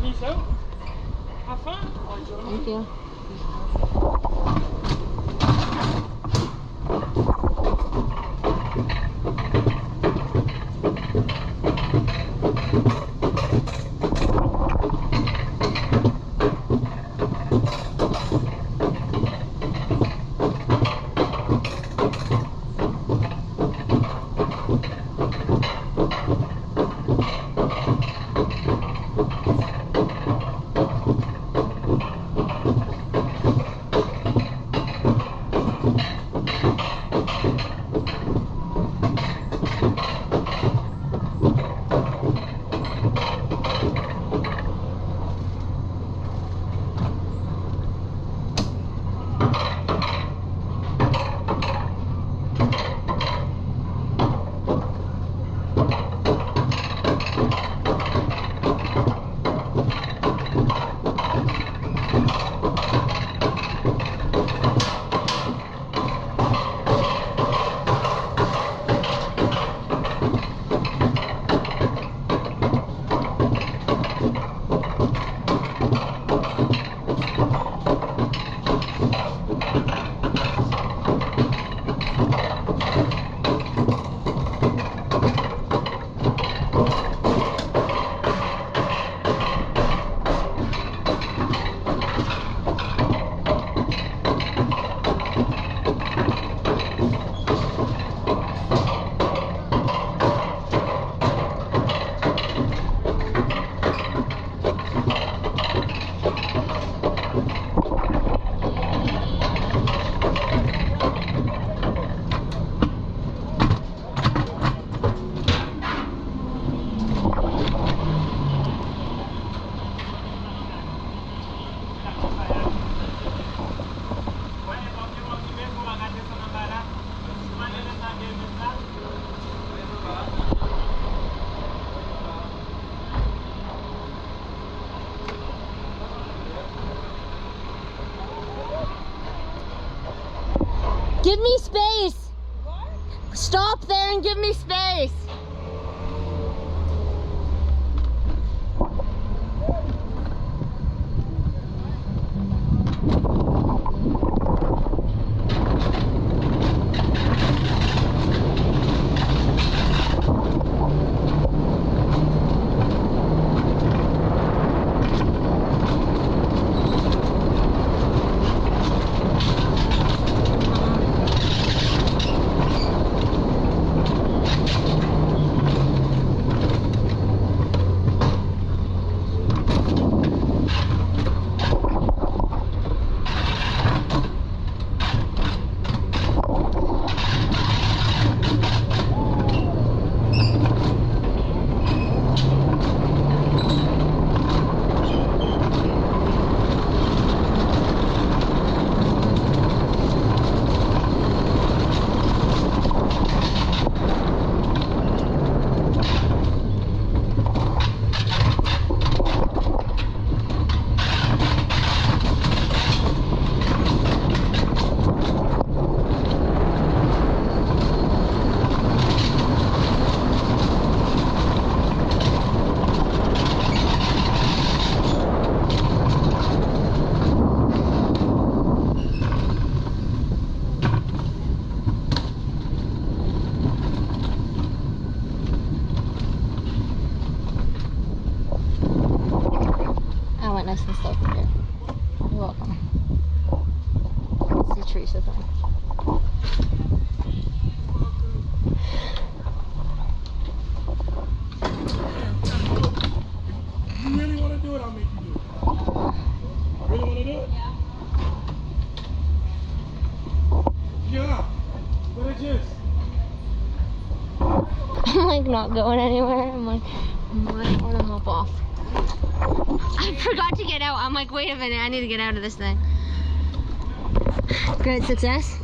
Peace out. Have fun. Thank you. Give me space! What? Stop there and give me space! Nice and slow for you. You're welcome. See Teresa thing. You really want to do it? I'll make you do it. Really want to do it? Yeah. What it is? I'm like not going anywhere. I'm like, I want to hop off. I forgot to get out. I'm like, wait a minute, I need to get out of this thing. Great success.